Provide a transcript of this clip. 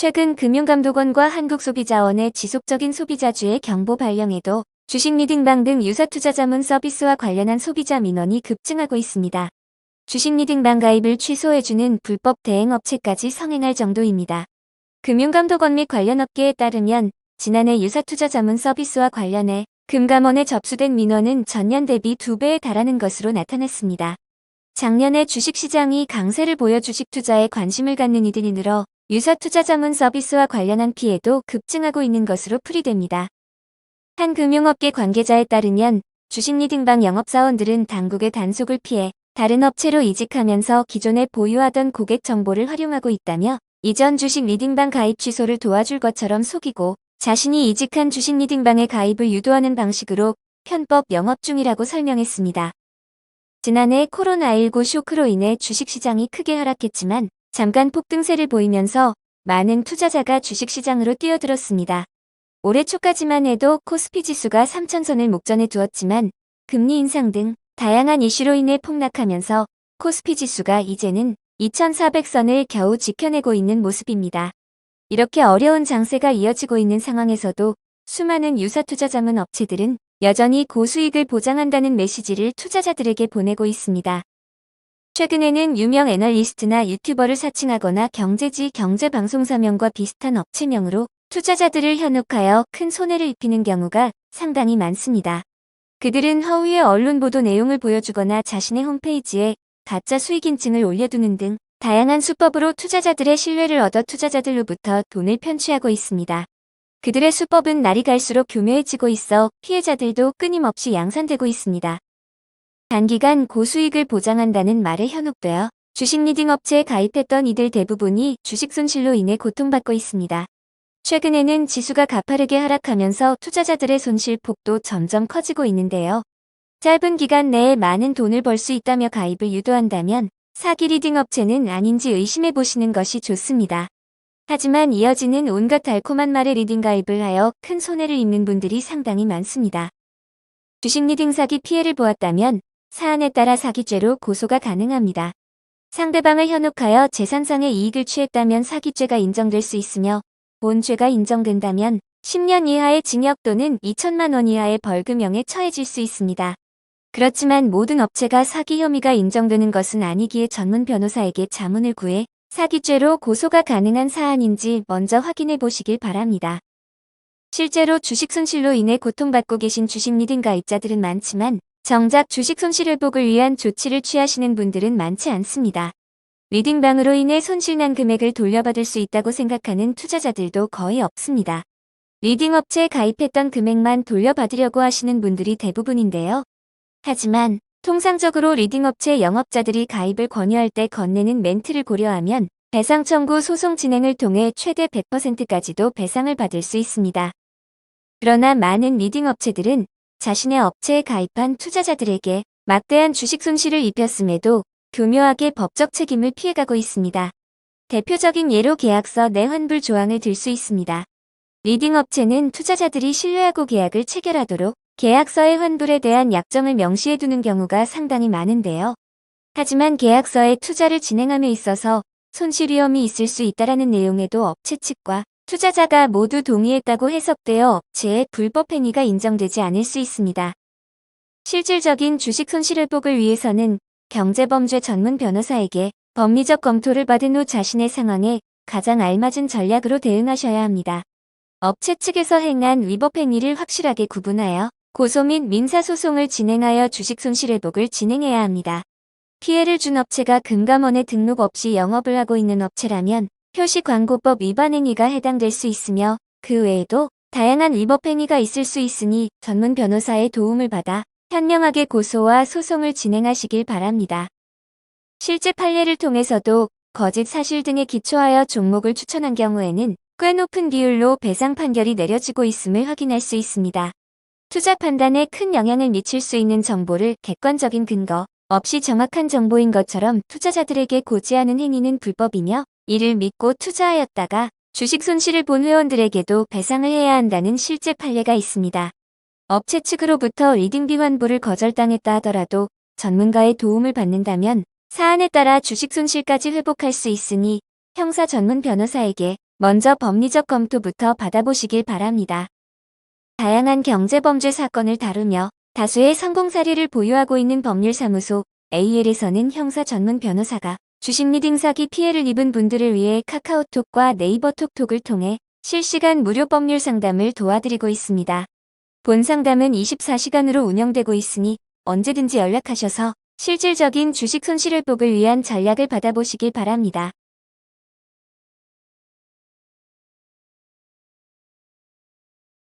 최근 금융감독원과 한국소비자원의 지속적인 소비자주의 경보 발령에도 주식 리딩방 등 유사투자 자문 서비스와 관련한 소비자 민원이 급증하고 있습니다. 주식 리딩방 가입을 취소해주는 불법 대행업체까지 성행할 정도입니다. 금융감독원 및 관련 업계에 따르면 지난해 유사투자 자문 서비스와 관련해 금감원에 접수된 민원은 전년 대비 2배에 달하는 것으로 나타났습니다. 작년에 주식시장이 강세를 보여 주식 투자에 관심을 갖는 이들이 늘어 유사투자 자문 서비스와 관련한 피해도 급증하고 있는 것으로 풀이됩니다. 한 금융업계 관계자에 따르면 주식 리딩방 영업사원들은 당국의 단속을 피해 다른 업체로 이직하면서 기존에 보유하던 고객 정보를 활용하고 있다며 이전 주식 리딩방 가입 취소를 도와줄 것처럼 속이고 자신이 이직한 주식 리딩방에 가입을 유도하는 방식으로 편법 영업 중이라고 설명했습니다. 지난해 코로나19 쇼크로 인해 주식시장이 크게 하락했지만 잠깐 폭등세를 보이면서 많은 투자자가 주식시장으로 뛰어들었습니다. 올해 초까지만 해도 코스피 지수가 3,000선을 목전에 두었지만 금리 인상 등 다양한 이슈로 인해 폭락하면서 코스피 지수가 이제는 2,400선을 겨우 지켜내고 있는 모습입니다. 이렇게 어려운 장세가 이어지고 있는 상황에서도 수많은 유사투자 자문 업체들은 여전히 고수익을 보장한다는 메시지를 투자자들에게 보내고 있습니다. 최근에는 유명 애널리스트나 유튜버를 사칭하거나 경제지 경제방송사명과 비슷한 업체명으로 투자자들을 현혹하여 큰 손해를 입히는 경우가 상당히 많습니다. 그들은 허위의 언론 보도 내용을 보여주거나 자신의 홈페이지에 가짜 수익 인증을 올려두는 등 다양한 수법으로 투자자들의 신뢰를 얻어 투자자들로부터 돈을 편취하고 있습니다. 그들의 수법은 날이 갈수록 교묘해지고 있어 피해자들도 끊임없이 양산되고 있습니다. 단기간 고수익을 보장한다는 말에 현혹되어 주식 리딩 업체에 가입했던 이들 대부분이 주식 손실로 인해 고통받고 있습니다. 최근에는 지수가 가파르게 하락하면서 투자자들의 손실 폭도 점점 커지고 있는데요. 짧은 기간 내에 많은 돈을 벌 수 있다며 가입을 유도한다면 사기 리딩 업체는 아닌지 의심해 보시는 것이 좋습니다. 하지만 이어지는 온갖 달콤한 말에 리딩 가입을 하여 큰 손해를 입는 분들이 상당히 많습니다. 주식 리딩 사기 피해를 보았다면 사안에 따라 사기죄로 고소가 가능합니다. 상대방을 현혹하여 재산상의 이익을 취했다면 사기죄가 인정될 수 있으며 본죄가 인정된다면 10년 이하의 징역 또는 2천만 원 이하의 벌금형에 처해질 수 있습니다. 그렇지만 모든 업체가 사기 혐의가 인정되는 것은 아니기에 전문 변호사에게 자문을 구해 사기죄로 고소가 가능한 사안인지 먼저 확인해 보시길 바랍니다. 실제로 주식 손실로 인해 고통받고 계신 주식 리딩 가입자들은 많지만 정작 주식 손실 회복을 위한 조치를 취하시는 분들은 많지 않습니다. 리딩방으로 인해 손실난 금액을 돌려받을 수 있다고 생각하는 투자자들도 거의 없습니다. 리딩 업체에 가입했던 금액만 돌려받으려고 하시는 분들이 대부분인데요. 하지만 통상적으로 리딩 업체 영업자들이 가입을 권유할 때 건네는 멘트를 고려하면 배상 청구 소송 진행을 통해 최대 100%까지도 배상을 받을 수 있습니다. 그러나 많은 리딩 업체들은 자신의 업체에 가입한 투자자들에게 막대한 주식 손실을 입혔음에도 교묘하게 법적 책임을 피해가고 있습니다. 대표적인 예로 계약서 내 환불 조항을 들 수 있습니다. 리딩 업체는 투자자들이 신뢰하고 계약을 체결하도록 계약서의 환불에 대한 약정을 명시해두는 경우가 상당히 많은데요. 하지만 계약서에 투자를 진행함에 있어서 손실 위험이 있을 수 있다라는 내용에도 업체 측과 투자자가 모두 동의했다고 해석되어 업체의 불법 행위가 인정되지 않을 수 있습니다. 실질적인 주식 손실 회복을 위해서는 경제범죄 전문 변호사에게 법리적 검토를 받은 후 자신의 상황에 가장 알맞은 전략으로 대응하셔야 합니다. 업체 측에서 행한 위법 행위를 확실하게 구분하여 고소 및 민사소송을 진행하여 주식 손실 회복을 진행해야 합니다. 피해를 준 업체가 금감원에 등록 없이 영업을 하고 있는 업체라면 표시광고법 위반 행위가 해당될 수 있으며 그 외에도 다양한 위법 행위가 있을 수 있으니 전문 변호사의 도움을 받아 현명하게 고소와 소송을 진행하시길 바랍니다. 실제 판례를 통해서도 거짓 사실 등에 기초하여 종목을 추천한 경우에는 꽤 높은 비율로 배상 판결이 내려지고 있음을 확인할 수 있습니다. 투자 판단에 큰 영향을 미칠 수 있는 정보를 객관적인 근거 없이 정확한 정보인 것처럼 투자자들에게 고지하는 행위는 불법이며 이를 믿고 투자하였다가 주식 손실을 본 회원들에게도 배상을 해야 한다는 실제 판례가 있습니다. 업체 측으로부터 리딩비 환불을 거절당했다 하더라도 전문가의 도움을 받는다면 사안에 따라 주식 손실까지 회복할 수 있으니 형사 전문 변호사에게 먼저 법리적 검토부터 받아보시길 바랍니다. 다양한 경제범죄 사건을 다루며 다수의 성공 사례를 보유하고 있는 법률사무소 AL에서는 형사 전문 변호사가 주식 리딩 사기 피해를 입은 분들을 위해 카카오톡과 네이버 톡톡을 통해 실시간 무료 법률 상담을 도와드리고 있습니다. 본 상담은 24시간으로 운영되고 있으니 언제든지 연락하셔서 실질적인 주식 손실 회복을 위한 전략을 받아보시길 바랍니다.